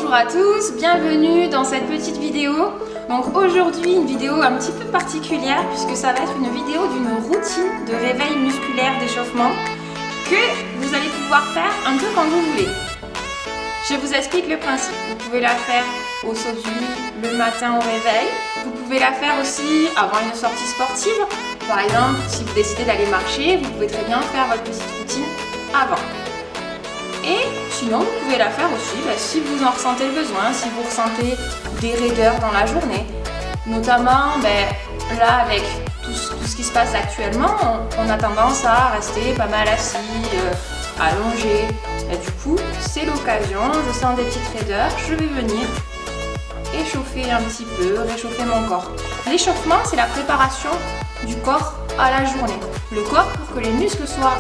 Bonjour à tous, bienvenue dans cette petite vidéo. Donc aujourd'hui une vidéo un petit peu particulière puisque ça va être une vidéo d'une routine de réveil musculaire d'échauffement que vous allez pouvoir faire un peu quand vous voulez. Je vous explique le principe. Vous pouvez la faire au saut du lit, le matin au réveil. Vous pouvez la faire aussi avant une sortie sportive. Par exemple, si vous décidez d'aller marcher, vous pouvez très bien faire votre petite routine avant. Et sinon, vous pouvez la faire aussi si vous en ressentez le besoin, si vous ressentez des raideurs dans la journée. Notamment, là, avec tout ce qui se passe actuellement, on a tendance à rester pas mal assis, allongé. Et du coup, c'est l'occasion, je sens des petites raideurs, je vais venir échauffer un petit peu, réchauffer mon corps. L'échauffement, c'est la préparation du corps à la journée. Le corps, pour que les muscles soient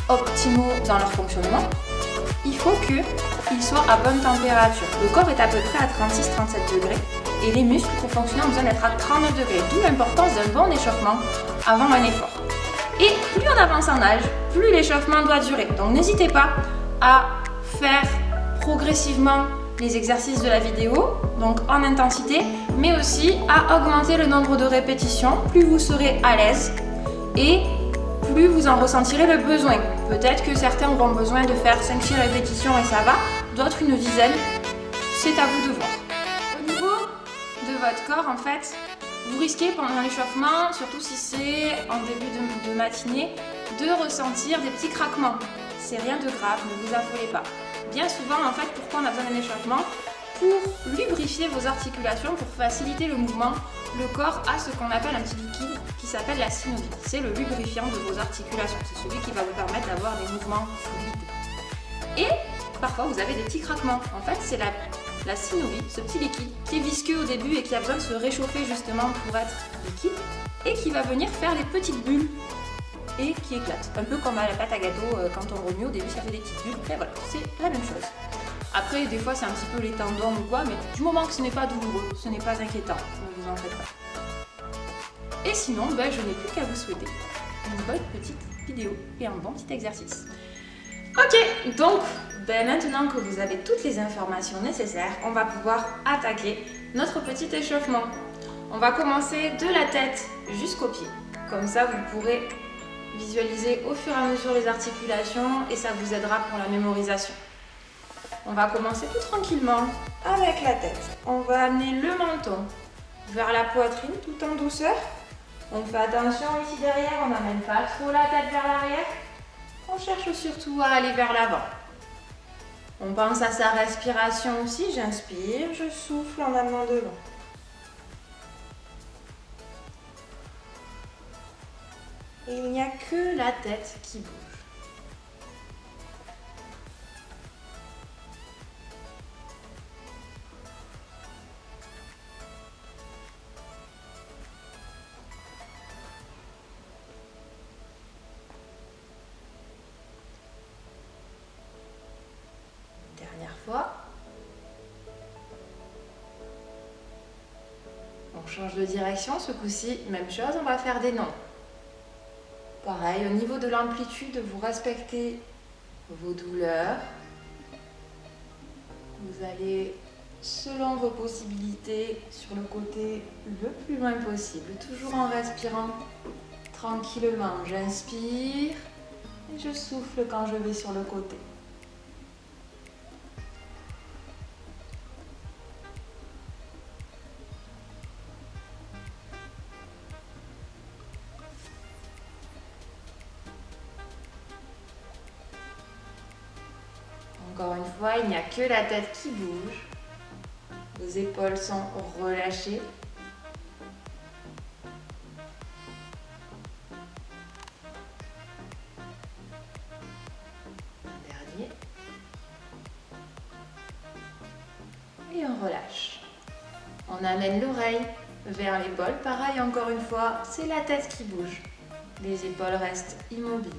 optimaux dans leur fonctionnement, il faut qu'il soit à bonne température. Le corps est à peu près à 36-37 degrés et les muscles, pour fonctionner, ont besoin d'être à 39 degrés. D'où l'importance d'un bon échauffement avant un effort. Et plus on avance en âge, plus l'échauffement doit durer. Donc n'hésitez pas à faire progressivement les exercices de la vidéo, donc en intensité, mais aussi à augmenter le nombre de répétitions. Plus vous serez à l'aise et plus vous en ressentirez le besoin. Peut-être que certains auront besoin de faire 5-6 répétitions et ça va, d'autres une dizaine, c'est à vous de voir. Au niveau de votre corps, en fait, vous risquez pendant l'échauffement, surtout si c'est en début de matinée, de ressentir des petits craquements. C'est rien de grave, ne vous affolez pas. Bien souvent, en fait, pourquoi on a besoin d'un échauffement? Pour lubrifier vos articulations, pour faciliter le mouvement, le corps a ce qu'on appelle un petit liquide qui s'appelle la synovie. C'est le lubrifiant de vos articulations. C'est celui qui va vous permettre d'avoir des mouvements fluides. Et parfois, vous avez des petits craquements. En fait, c'est la synovie, ce petit liquide qui est visqueux au début et qui a besoin de se réchauffer justement pour être liquide et qui va venir faire des petites bulles et qui éclatent. Un peu comme à la pâte à gâteau, quand on remue au début, ça fait des petites bulles. Et voilà, c'est la même chose. Après, des fois, c'est un petit peu les tendons ou quoi, mais du moment que ce n'est pas douloureux, ce n'est pas inquiétant, ne vous en faites pas. Et sinon, je n'ai plus qu'à vous souhaiter une bonne petite vidéo et un bon petit exercice. Ok, donc maintenant que vous avez toutes les informations nécessaires, on va pouvoir attaquer notre petit échauffement. On va commencer de la tête jusqu'aux pieds. Comme ça, vous pourrez visualiser au fur et à mesure les articulations et ça vous aidera pour la mémorisation. On va commencer tout tranquillement avec la tête. On va amener le menton vers la poitrine tout en douceur. On fait attention ici derrière, on n'amène pas trop la tête vers l'arrière. On cherche surtout à aller vers l'avant. On pense à sa respiration aussi. J'inspire, je souffle en amenant devant. Et il n'y a que la tête qui bouge. Fois. On change de direction, ce coup-ci, même chose, on va faire des noms. Pareil, au niveau de l'amplitude, vous respectez vos douleurs. Vous allez, selon vos possibilités, sur le côté le plus loin possible, toujours en respirant tranquillement. J'inspire et je souffle quand je vais sur le côté. Encore une fois, il n'y a que la tête qui bouge. Vos épaules sont relâchées. Dernier. Et on relâche. On amène l'oreille vers l'épaule. Pareil, encore une fois, c'est la tête qui bouge. Les épaules restent immobiles.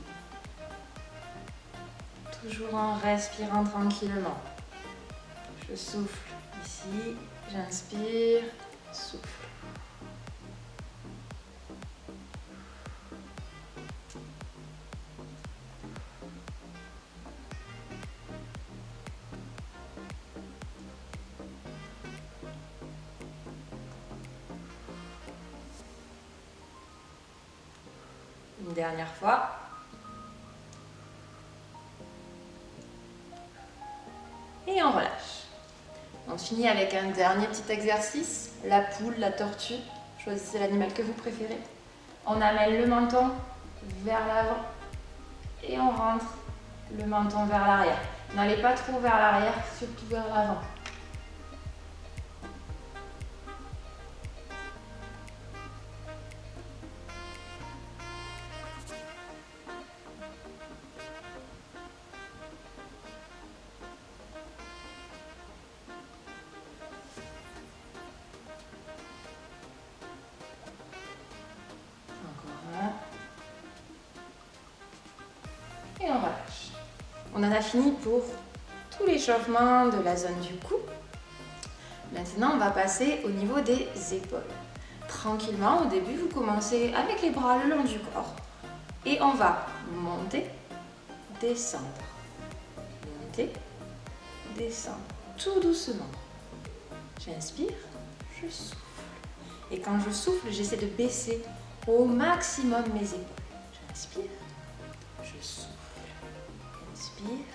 Toujours en respirant tranquillement. Je souffle ici, j'inspire, souffle. dernière fois. Et on relâche. On finit avec un dernier petit exercice, la poule, la tortue. Choisissez l'animal que vous préférez. On amène le menton vers l'avant et on rentre le menton vers l'arrière. N'allez pas trop vers l'arrière, surtout vers l'avant. Et on relâche. On en a fini pour tout l'échauffement de la zone du cou. Maintenant, on va passer au niveau des épaules. Tranquillement, au début, vous commencez avec les bras le long du corps. Et on va monter, descendre. Monter, descendre. Tout doucement. J'inspire, je souffle. Et quand je souffle, j'essaie de baisser au maximum mes épaules. J'inspire, je souffle. Inspire,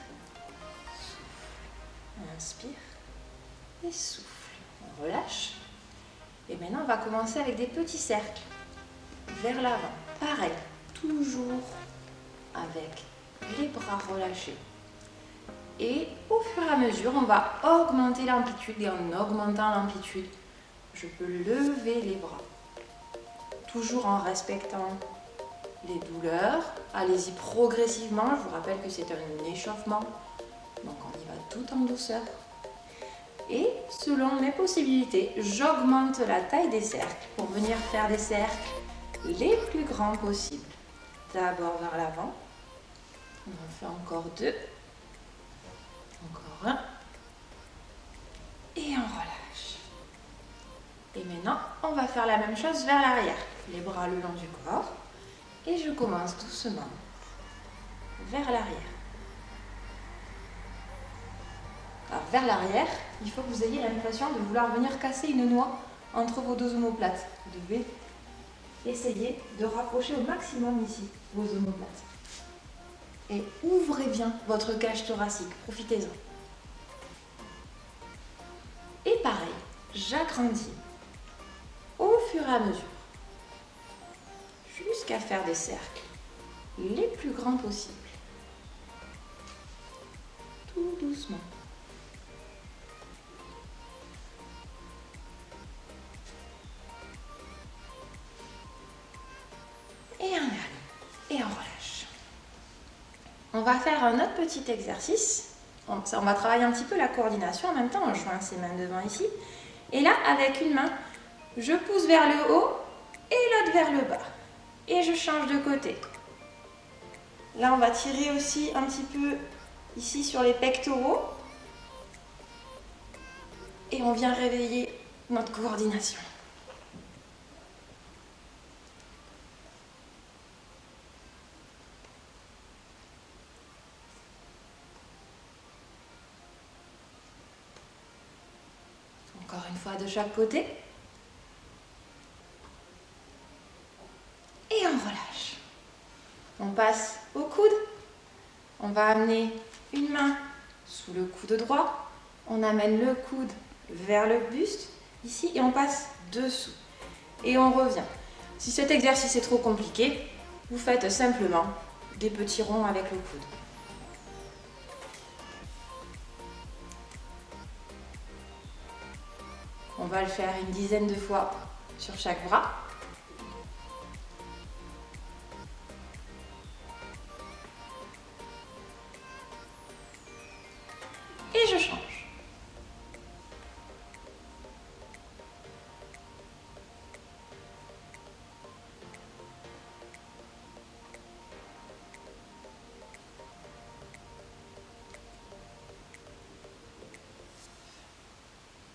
souffle, inspire et souffle. On relâche. Et maintenant, on va commencer avec des petits cercles vers l'avant. Pareil, toujours avec les bras relâchés. Et au fur et à mesure, on va augmenter l'amplitude. Et en augmentant l'amplitude, je peux lever les bras. Toujours en respectant les douleurs. Allez-y progressivement. Je vous rappelle que c'est un échauffement. Donc on y va tout en douceur. Et selon mes possibilités, j'augmente la taille des cercles pour venir faire des cercles les plus grands possibles. D'abord vers l'avant. On en fait encore 2. Encore 1. Et on relâche. Et maintenant, on va faire la même chose vers l'arrière. Les bras le long du corps. Et je commence doucement vers l'arrière. Alors vers l'arrière, il faut que vous ayez l'impression de vouloir venir casser une noix entre vos deux omoplates. Vous devez essayer de rapprocher au maximum ici vos omoplates. Et ouvrez bien votre cage thoracique, profitez-en. Et pareil, j'agrandis au fur et à mesure, jusqu'à faire des cercles les plus grands possibles. Tout doucement. Et un dernier. Et on relâche. On va faire un autre petit exercice. On va travailler un petit peu la coordination en même temps. On joint ses mains devant ici. Et là, avec une main, je pousse vers le haut et l'autre vers le bas. Et je change de côté. Là, on va tirer aussi un petit peu ici sur les pectoraux. Et on vient réveiller notre coordination. Encore une fois de chaque côté. Et on relâche. On passe au coude. On va amener une main sous le coude droit. On amène le coude vers le buste, ici, et on passe dessous. Et on revient. Si cet exercice est trop compliqué, vous faites simplement des petits ronds avec le coude. On va le faire une dizaine de fois sur chaque bras. Et je change.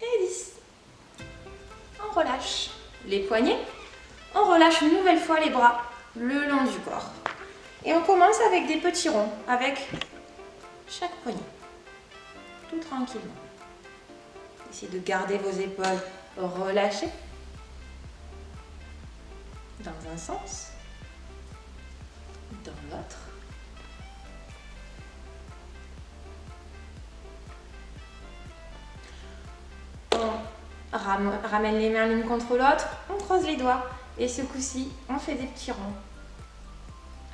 Et 10. On relâche les poignets. On relâche une nouvelle fois les bras le long du corps. Et on commence avec des petits ronds, avec chaque poignet. Tout tranquillement. Essayez de garder vos épaules relâchées dans un sens. dans l'autre. On ramène les mains l'une contre l'autre, on croise les doigts et ce coup-ci, on fait des petits ronds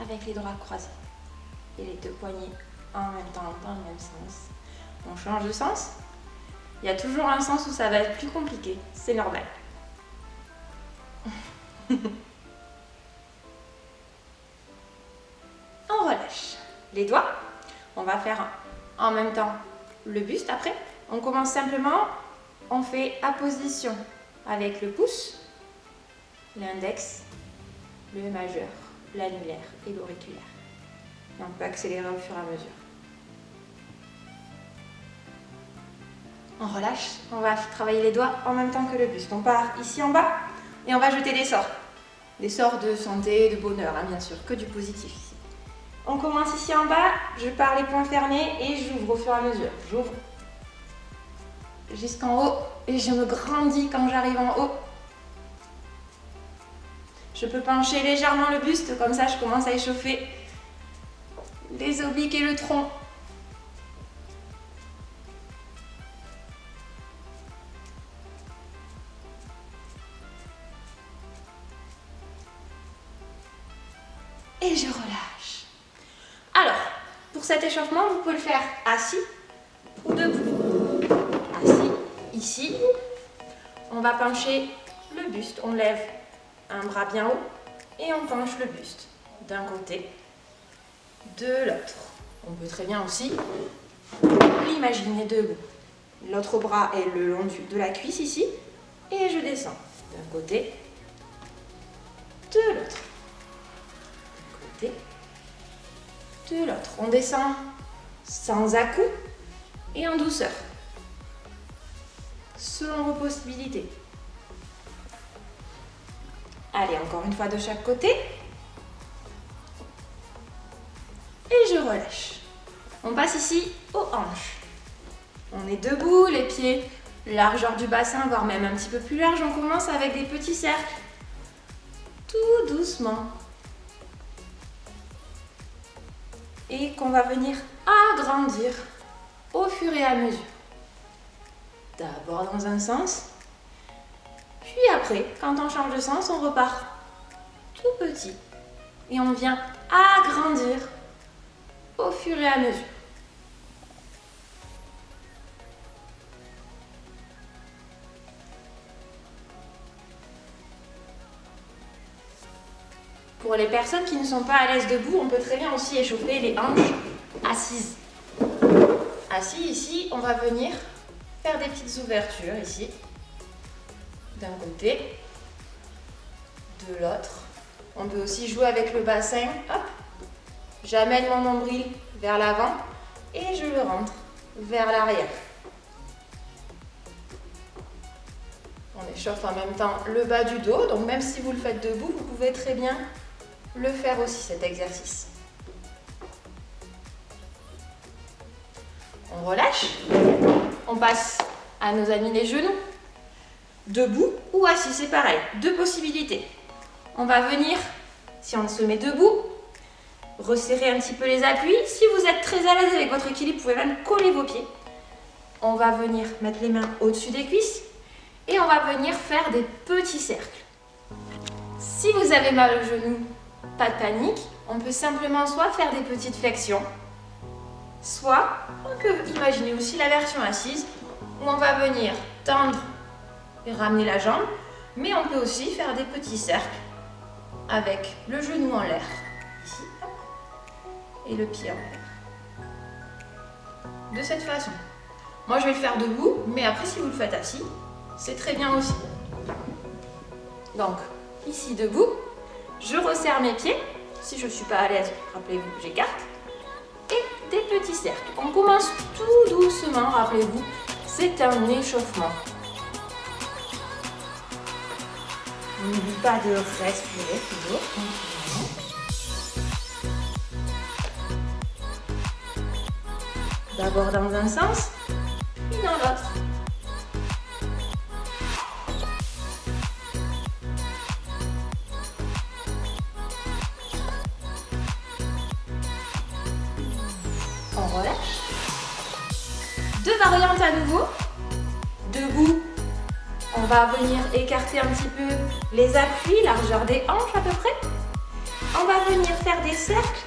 avec les doigts croisés et les deux poignets en même temps dans le même sens. On change de sens. Il y a toujours un sens où ça va être plus compliqué, c'est normal. On relâche les doigts. On va faire en même temps le buste après. On commence simplement, on fait apposition avec le pouce, l'index, le majeur, l'annulaire et l'auriculaire. Et on peut accélérer au fur et à mesure. On relâche, on va travailler les doigts en même temps que le buste. On part ici en bas et on va jeter des sorts. Des sorts de santé, de bonheur, hein, bien sûr, que du positif ici. On commence ici en bas, je pars les poings fermés et j'ouvre au fur et à mesure. J'ouvre jusqu'en haut et je me grandis quand j'arrive en haut. Je peux pencher légèrement le buste, comme ça je commence à échauffer les obliques et le tronc. Et je relâche. Alors, pour cet échauffement, vous pouvez le faire assis ou debout. Assis, ici, on va pencher le buste. On lève un bras bien haut et on penche le buste d'un côté, de l'autre. On peut très bien aussi l'imaginer debout. L'autre bras est le long de la cuisse ici et je descends d'un côté, de l'autre. De l'autre. On descend sans à-coups et en douceur, selon vos possibilités. Allez, encore une fois de chaque côté. Et je relâche. On passe ici aux hanches. On est debout, les pieds largeur du bassin, voire même un petit peu plus large. On commence avec des petits cercles, tout doucement. Et qu'on va venir agrandir au fur et à mesure. D'abord dans un sens, puis après, quand on change de sens, on repart tout petit et on vient agrandir au fur et à mesure. Pour les personnes qui ne sont pas à l'aise debout, on peut très bien aussi échauffer les hanches assises. Assis ici, on va venir faire des petites ouvertures ici, d'un côté, de l'autre. On peut aussi jouer avec le bassin. Hop, j'amène mon nombril vers l'avant et je le rentre vers l'arrière. On échauffe en même temps le bas du dos, donc même si vous le faites debout, vous pouvez très bien le faire aussi, cet exercice. On relâche, on passe à nos amis les genoux, debout ou assis, c'est pareil, deux possibilités. On va venir, si on se met debout, resserrer un petit peu les appuis. Si vous êtes très à l'aise avec votre équilibre, vous pouvez même coller vos pieds. On va venir mettre les mains au-dessus des cuisses et on va venir faire des petits cercles. Si vous avez mal au genou, pas de panique, on peut simplement soit faire des petites flexions, soit on peut imaginer aussi la version assise où on va venir tendre et ramener la jambe, mais on peut aussi faire des petits cercles avec le genou en l'air, ici, et le pied en l'air. De cette façon. Moi je vais le faire debout, mais après si vous le faites assis, c'est très bien aussi. Donc, ici debout, je resserre mes pieds. Si je ne suis pas à l'aise, rappelez-vous, j'écarte. Et des petits cercles. On commence tout doucement, rappelez-vous, c'est un échauffement. On n'oublie pas de respirer toujours. D'abord dans un sens, puis dans l'autre. On relâche. 2 variantes à nouveau. Debout, on va venir écarter un petit peu les appuis, largeur des hanches à peu près. On va venir faire des cercles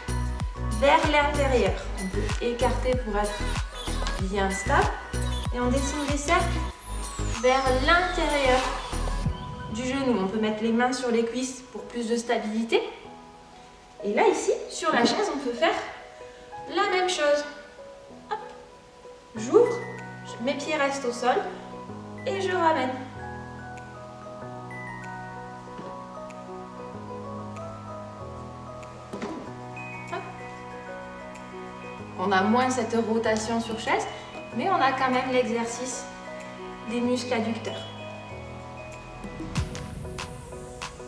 vers l'intérieur. On peut écarter pour être bien stable. Et on dessine des cercles vers l'intérieur du genou. On peut mettre les mains sur les cuisses pour plus de stabilité. Et là, ici, sur la chaise, on peut faire la même chose. Hop. J'ouvre, mes pieds restent au sol et je ramène. Hop. On a moins cette rotation sur chaise, mais on a quand même l'exercice des muscles adducteurs.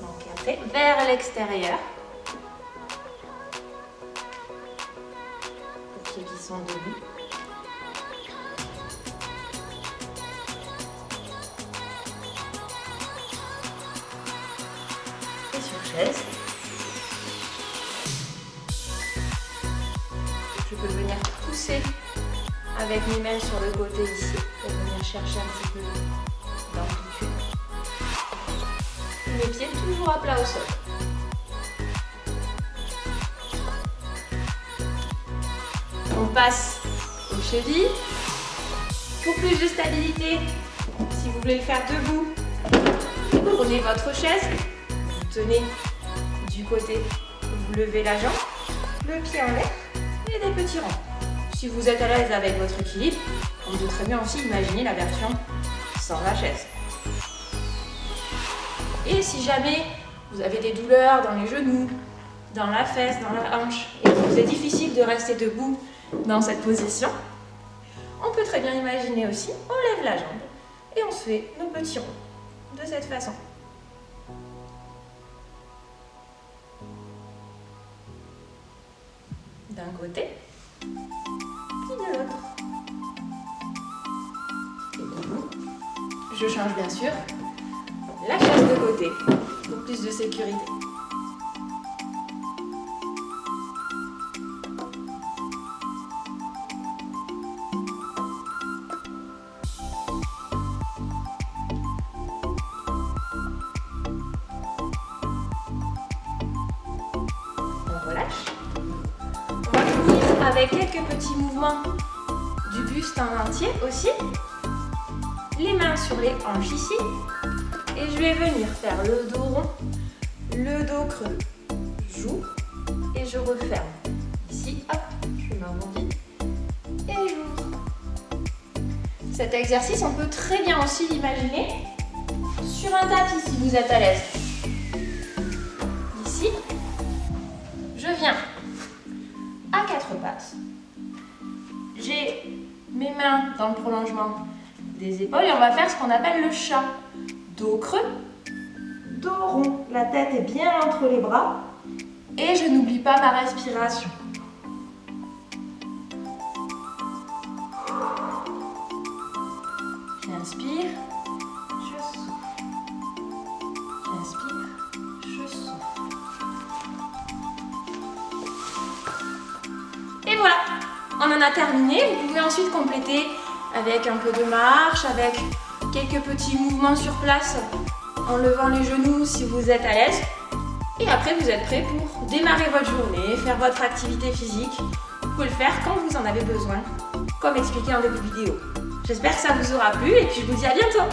Donc après, vers l'extérieur. Pour ceux qui sont debout. Et sur chaise. Je peux venir pousser avec mes mains sur le côté ici, pour venir chercher un petit peu d'amplitude. Mes pieds toujours à plat au sol. On passe aux chevilles. Pour plus de stabilité, si vous voulez le faire debout, prenez votre chaise, vous tenez du côté, vous levez la jambe, le pied en l'air et des petits rangs. Si vous êtes à l'aise avec votre équilibre, on peut très bien aussi imaginer la version sans la chaise. Et si jamais vous avez des douleurs dans les genoux, dans la fesse, dans la hanche, et qu'il vous est difficile de rester debout dans cette position, on peut très bien imaginer aussi, on lève la jambe et on se fait nos petits ronds de cette façon. D'un côté, puis de l'autre. Et debout. Je change bien sûr la chaise de côté pour plus de sécurité. On relâche. On va finir avec quelques petits mouvements du buste en entier aussi. Les mains sur les hanches ici. Et je vais venir faire le dos rond, le dos creux. J'ouvre et je referme. Ici, hop, je m'arrondis et j'ouvre. Cet exercice, on peut très bien aussi l'imaginer sur un tapis si vous êtes à l'aise. Ici, je viens à 4 pattes. J'ai mes mains dans le prolongement des épaules et on va faire ce qu'on appelle le chat. Dos creux, dos rond, la tête est bien entre les bras et je n'oublie pas ma respiration. J'inspire, je souffle. J'inspire, je souffle. Et voilà, on en a terminé. Vous pouvez ensuite compléter avec un peu de marche, avec quelques petits mouvements sur place en levant les genoux si vous êtes à l'aise. Et après, vous êtes prêt pour démarrer votre journée, faire votre activité physique. Vous pouvez le faire quand vous en avez besoin, comme expliqué en début de vidéo. J'espère que ça vous aura plu et puis je vous dis à bientôt.